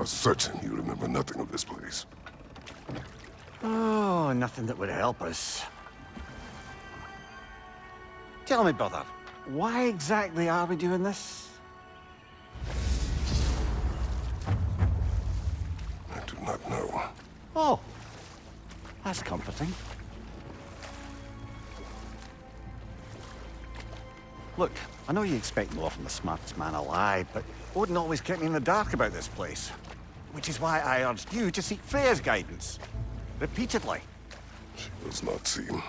are certain you remember nothing of this place. Oh, nothing that would help us. Tell me, brother, why exactly are we doing this? I do not know. Oh, that's comforting. Look, I know you expect more from the smartest man alive, but Odin always kept me in the dark about this place. Which is why I urged you to seek Freya's guidance. Repeatedly. She does not seem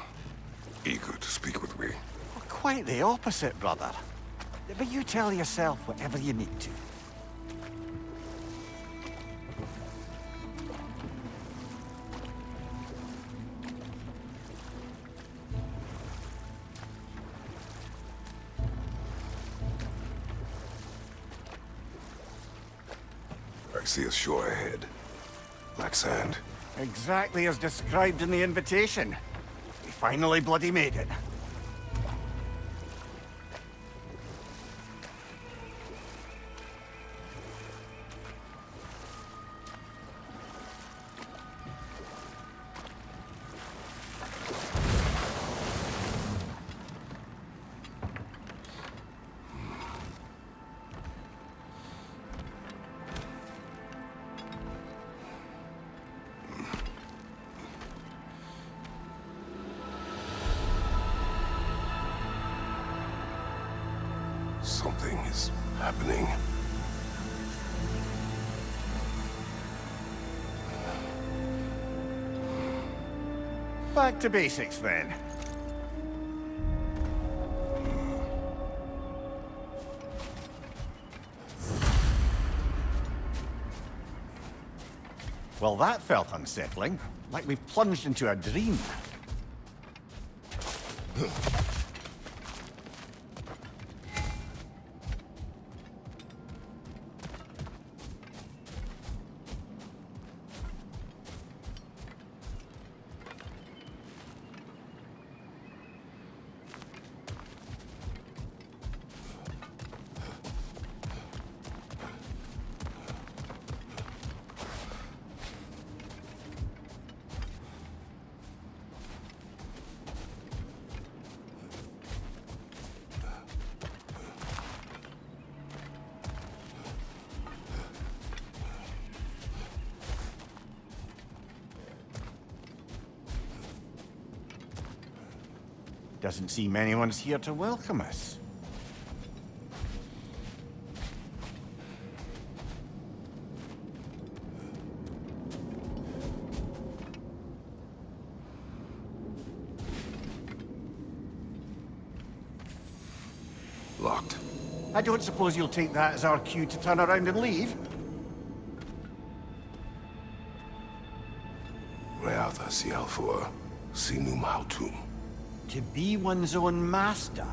eager to speak with me. Well, quite the opposite, brother. But you tell yourself whatever you need to. I see a shore ahead. Black sand. Exactly as described in the invitation. We finally bloody made it. Something is happening. Back to basics, then. Well, that felt unsettling. Like we've plunged into a dream. Doesn't seem anyone's here to welcome us. Locked. I don't suppose you'll take that as our cue to turn around and leave? Reatha Sialfor, Sinum Hautum. To be one's own master.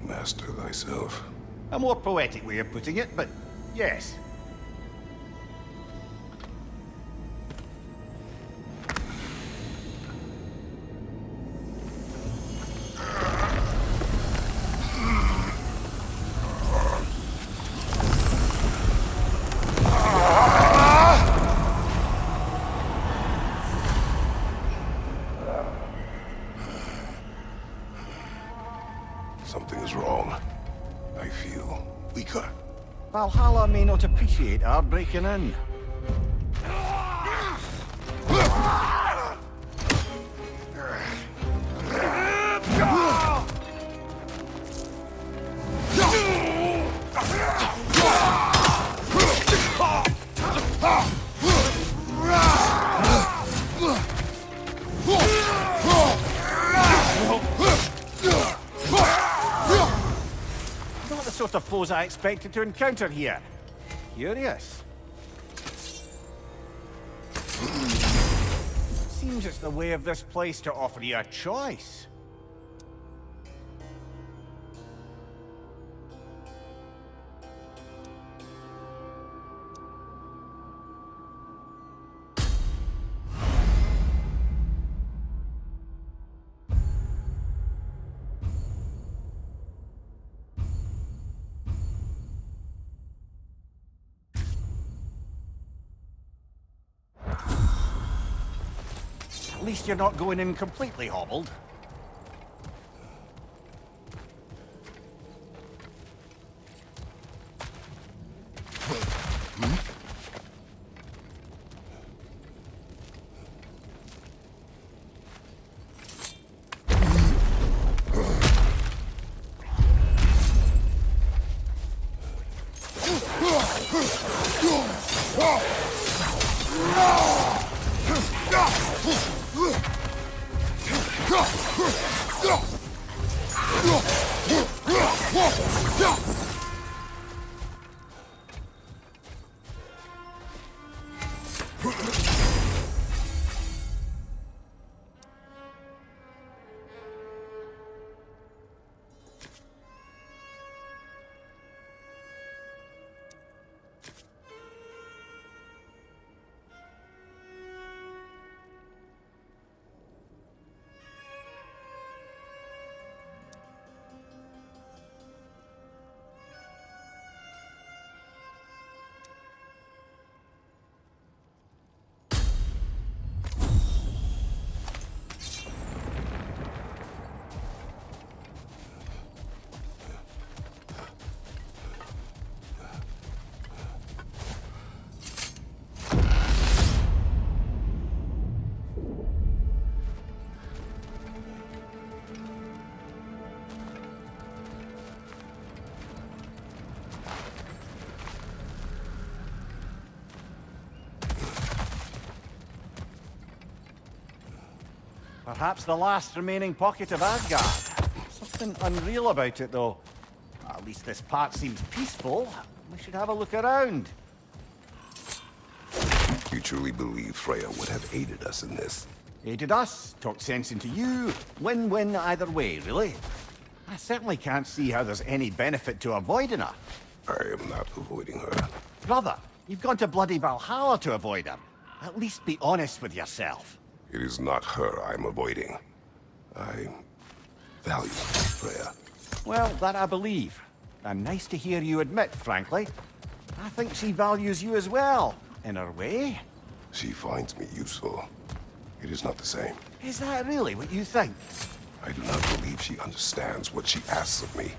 Master thyself. A more poetic way of putting it, but yes. Something is wrong. I feel weaker. Valhalla may not appreciate our breaking in. Not the sort of foes I expected to encounter here. Curious. Seems it's the way of this place to offer you a choice. At least you're not going in completely hobbled. Perhaps the last remaining pocket of Asgard. Something unreal about it, though. At least this part seems peaceful. We should have a look around. You truly believe Freya would have aided us in this? Aided us, talked sense into you. Win-win either way, really. I certainly can't see how there's any benefit to avoiding her. I am not avoiding her. Brother, you've gone to bloody Valhalla to avoid her. At least be honest with yourself. It is not her I'm avoiding. I value Freya. Well, that I believe. And nice to hear you admit, frankly. I think she values you as well, in her way. She finds me useful. It is not the same. Is that really what you think? I do not believe she understands what she asks of me.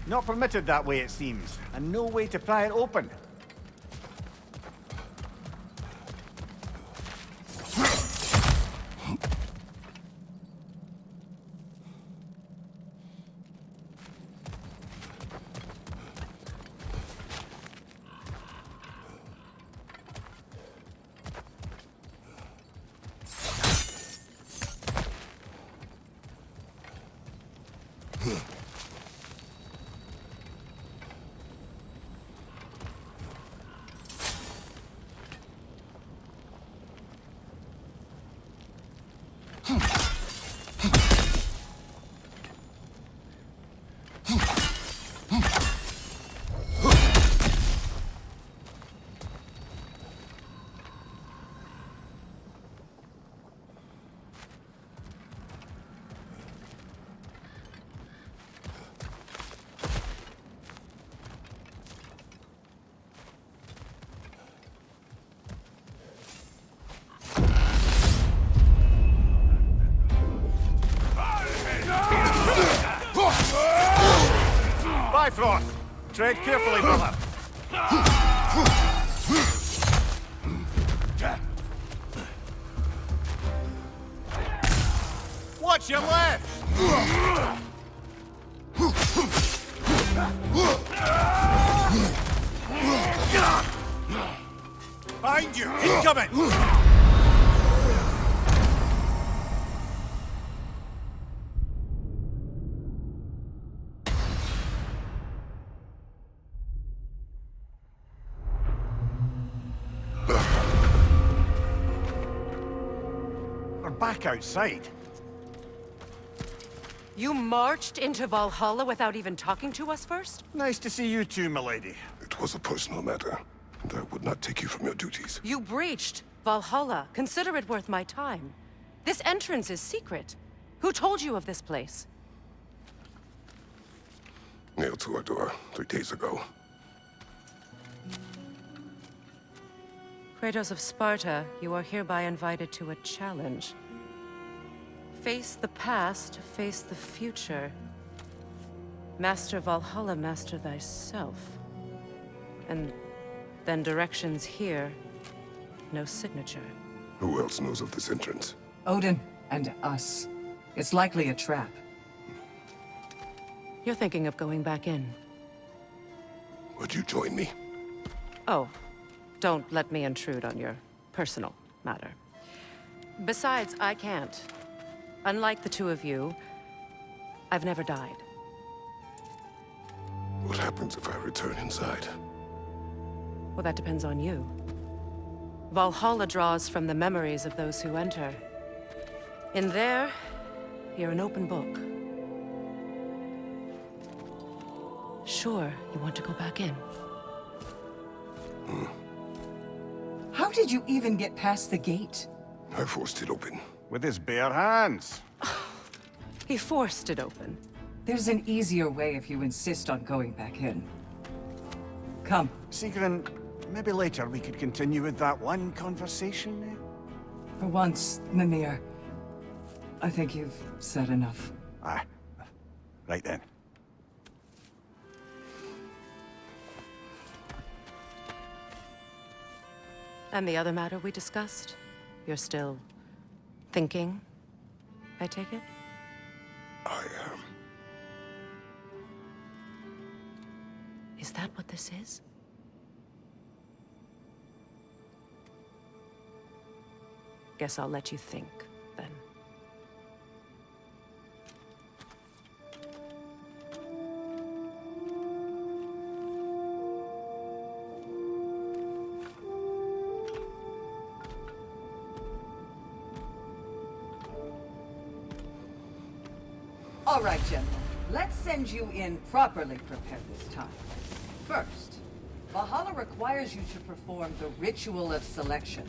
Not permitted that way, it seems, and no way to pry it open. Bifrost! Tread carefully, brother. Watch your left! Behind you! Incoming! We're back outside. You marched into Valhalla without even talking to us first? Nice to see you too, milady. It was a personal matter, and I would not take you from your duties. You breached Valhalla. Consider it worth my time. This entrance is secret. Who told you of this place? Nailed to our door 3 days ago. Kratos of Sparta, you are hereby invited to a challenge. Face the past, face the future. Master Valhalla, master thyself. And then directions here, no signature. Who else knows of this entrance? Odin and us. It's likely a trap. You're thinking of going back in. Would you join me? Oh, don't let me intrude on your personal matter. Besides, I can't. Unlike the two of you, I've never died. What happens if I return inside? Well, that depends on you. Valhalla draws from the memories of those who enter. In there, you're an open book. Sure, you want to go back in. How did you even get past the gate? I forced it open. With his bare hands. He forced it open. There's an easier way if you insist on going back in. Come. Sigrun, maybe later we could continue with that one conversation, eh? For once, Mimir, I think you've said enough. Aye. Right then. And the other matter we discussed? You're still thinking, I take it? I am. Is that what this is? Guess I'll let you think, then. All right, General. Let's send you in properly prepared this time. First, Valhalla requires you to perform the ritual of selection.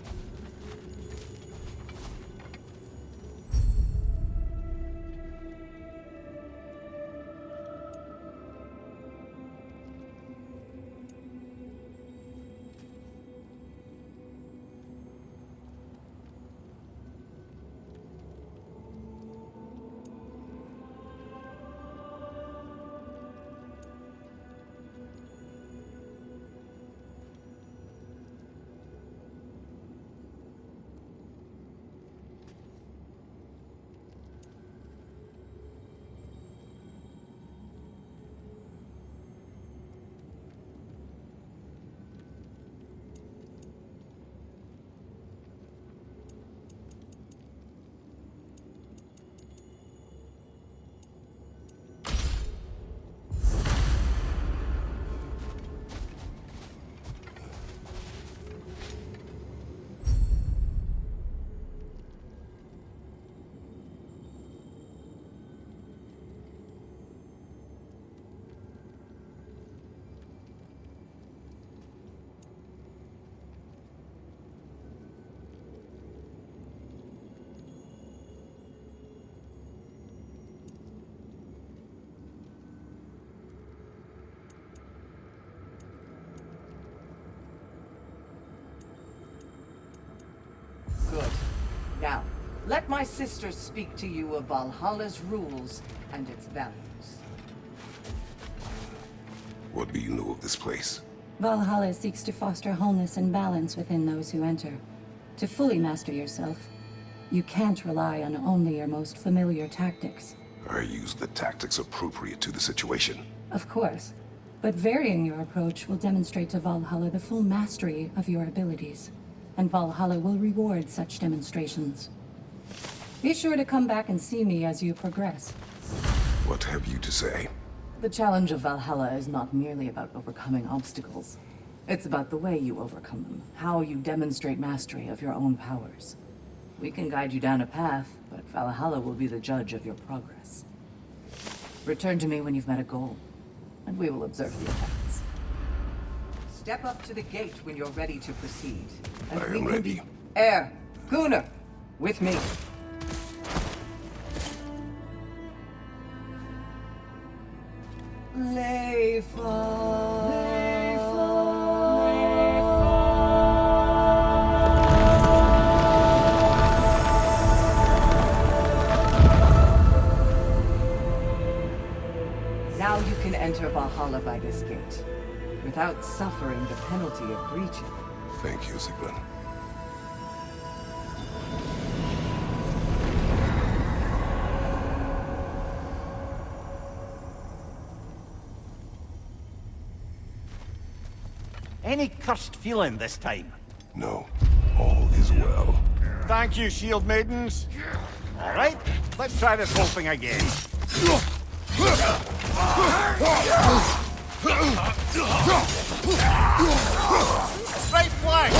Good. Now, let my sisters speak to you of Valhalla's rules and its values. What do you know of this place? Valhalla seeks to foster wholeness and balance within those who enter. To fully master yourself, you can't rely on only your most familiar tactics. I use the tactics appropriate to the situation. Of course, but varying your approach will demonstrate to Valhalla the full mastery of your abilities, and Valhalla will reward such demonstrations. Be sure to come back and see me as you progress. What have you to say? The challenge of Valhalla is not merely about overcoming obstacles. It's about the way you overcome them, how you demonstrate mastery of your own powers. We can guide you down a path, but Valhalla will be the judge of your progress. Return to me when you've met a goal, and we will observe the effects. Step up to the gate when you're ready to proceed. And I we am will ready. be... Air! Gunnar! With me. Now you can enter Valhalla by this gate, without suffering the penalty of breaching. Thank you, Sigrun. Any cursed feeling this time? No, all is well. Thank you, shield maidens. All right, let's try this whole thing again. Right flank!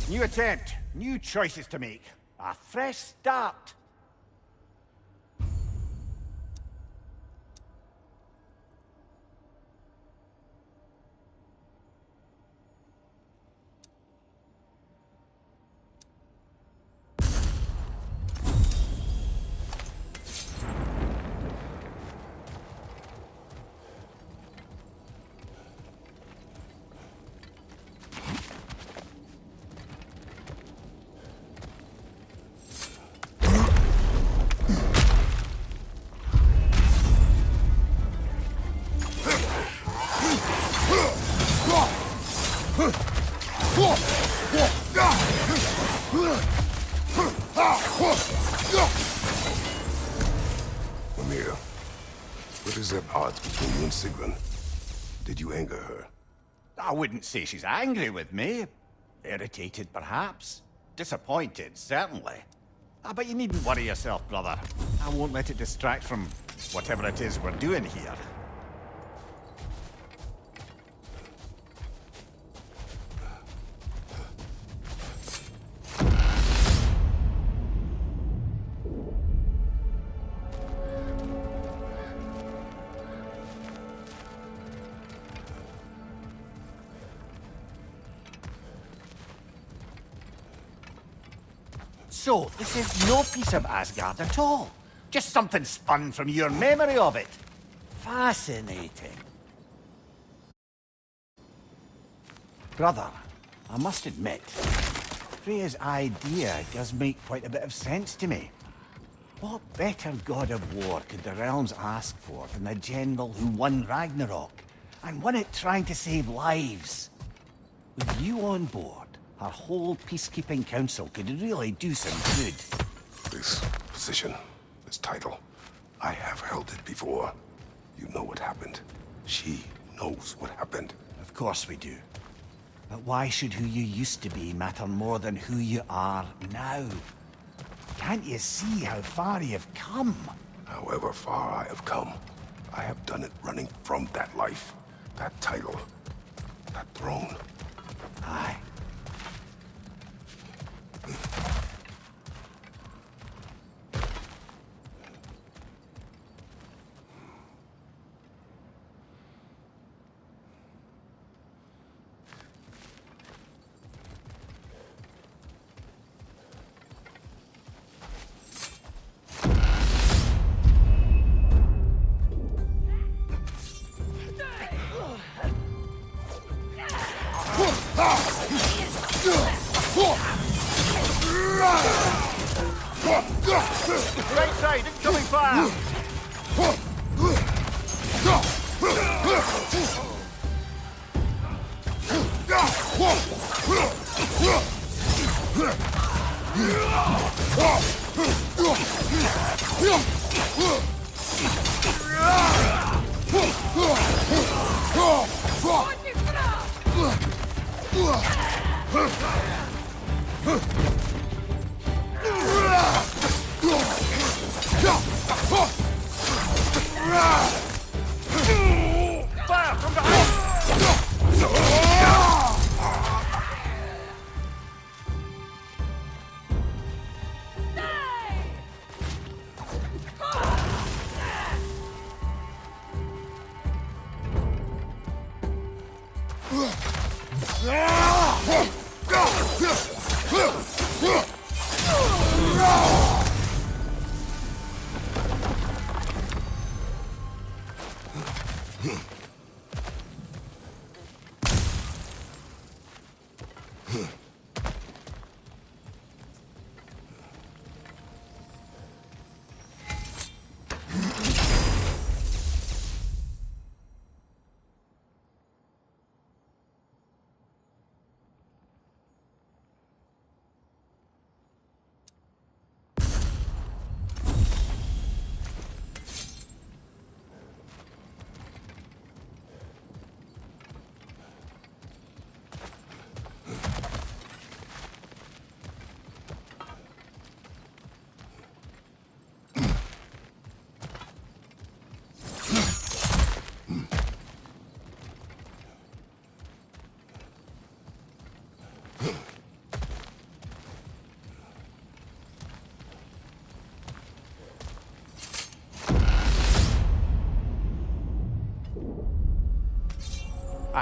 New attempt, new choices to make. A fresh start. Mimir, what is at odds between you and Sigrun? Did you anger her? I wouldn't say she's angry with me. Irritated, perhaps. Disappointed, certainly. But you needn't worry yourself, brother. I won't let it distract from whatever it is we're doing here. So, this is no piece of Asgard at all. Just something spun from your memory of it. Fascinating. Brother, I must admit, Freya's idea does make quite a bit of sense to me. What better god of war could the realms ask for than the general who won Ragnarok, and won it trying to save lives? With you on board, our whole peacekeeping council could really do some good. This position, this title, I have held it before. You know what happened. She knows what happened. Of course we do. But why should who you used to be matter more than who you are now? Can't you see how far you've come? However far I have come, I have done it running from that life, that title, that throne. Aye. Right side, incoming fire! Fire from behind!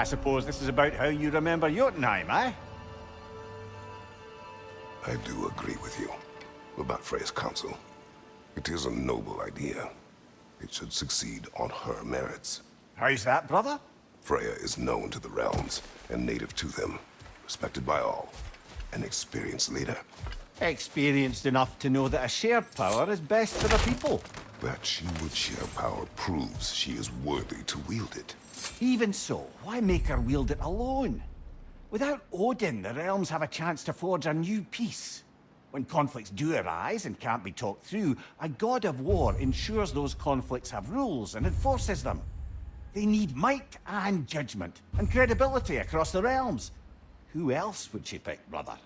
I suppose this is about how you remember Jotunheim, eh? I do agree with you about Freya's council. It is a noble idea. It should succeed on her merits. How's that, brother? Freya is known to the realms and native to them, respected by all, an experienced leader. Experienced enough to know that a shared power is best for the people. That she would share power proves she is worthy to wield it. Even so, why make her wield it alone? Without Odin, the realms have a chance to forge a new peace. When conflicts do arise and can't be talked through, a god of war ensures those conflicts have rules and enforces them. They need might and judgment, and credibility across the realms. Who else would she pick, brother?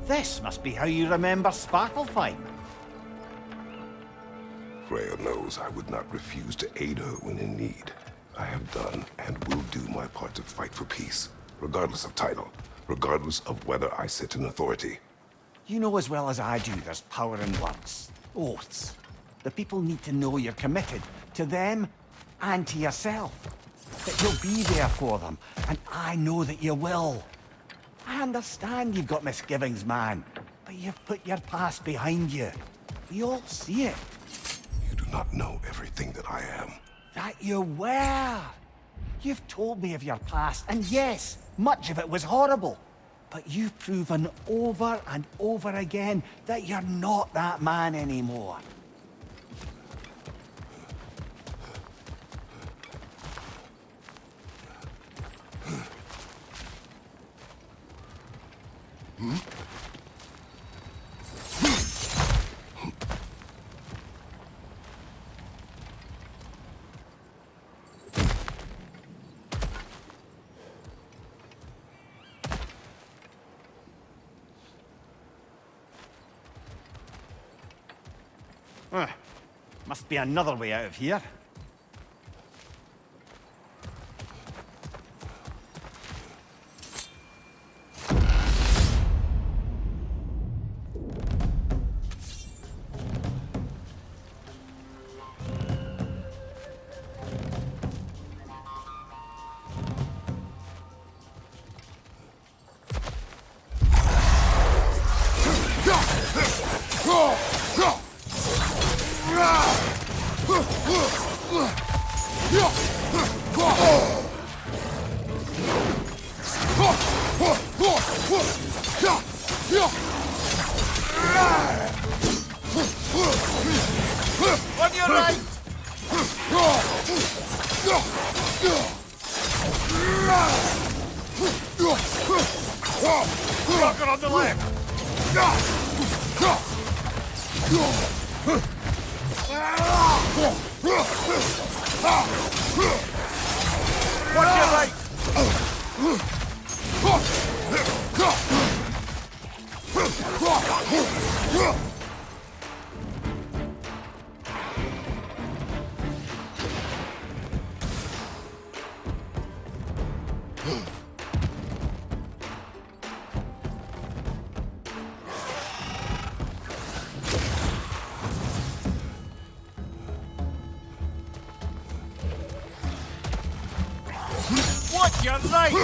This must be how you remember Sparklefine. Freya knows I would not refuse to aid her when in need. I have done and will do my part to fight for peace, regardless of title, regardless of whether I sit in authority. You know as well as I do there's power in words, oaths. The people need to know you're committed, to them and to yourself. That you'll be there for them, and I know that you will. I understand you've got misgivings, man, but you've put your past behind you. We all see it. You do not know everything that I am. That you were. You've told me of your past, and yes, much of it was horrible. But you've proven over and over again that you're not that man anymore. Must be another way out of here. On your right! Rocker on the left! Watch your right! Watch your right!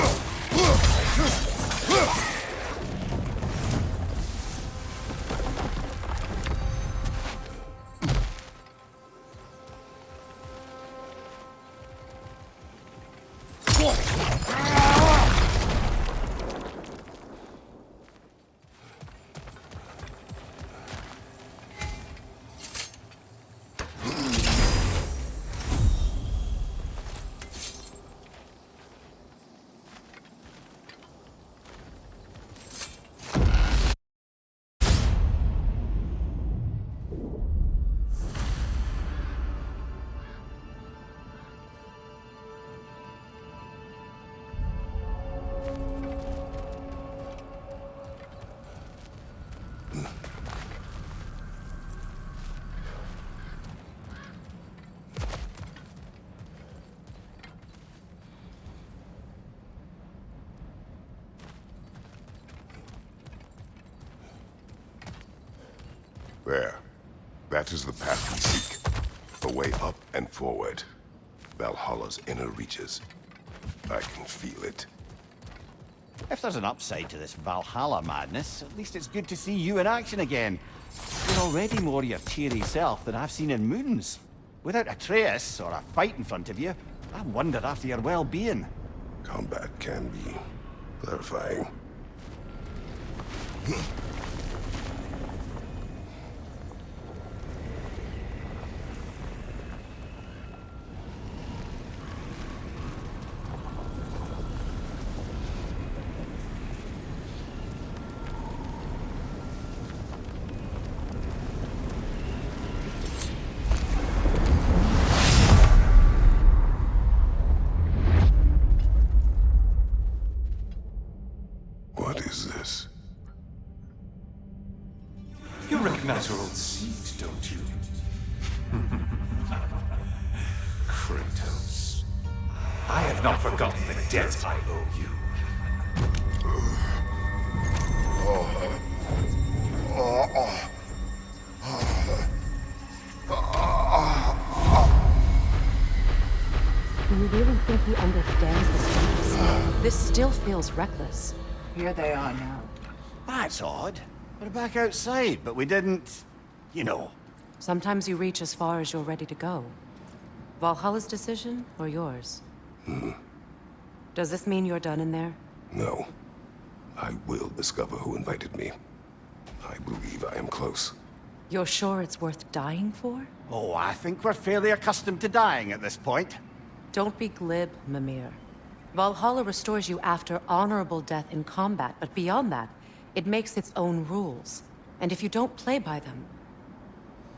There. That is the path we seek. The way up and forward. Valhalla's inner reaches. I can feel it. If there's an upside to this Valhalla madness, at least it's good to see you in action again. You're already more your cheery self than I've seen in moons. Without Atreus, or a fight in front of you, I wonder after your well-being. Combat can be clarifying. What is this? Kratos. I have not forgotten the debt I owe you. Do you really think he understands the stakes? This still feels reckless. Here they are now. That's odd. We're back outside, but we didn't... you know. Sometimes you reach as far as you're ready to go. Valhalla's decision, or yours? Does this mean you're done in there? No. I will discover who invited me. I believe I am close. You're sure it's worth dying for? Oh, I think we're fairly accustomed to dying at this point. Don't be glib, Mimir. Valhalla restores you after honorable death in combat, but beyond that, it makes its own rules. And if you don't play by them...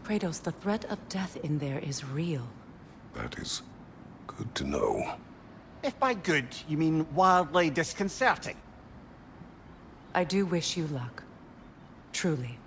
Kratos, the threat of death in there is real. That is good to know. If by good, you mean wildly disconcerting. I do wish you luck. Truly.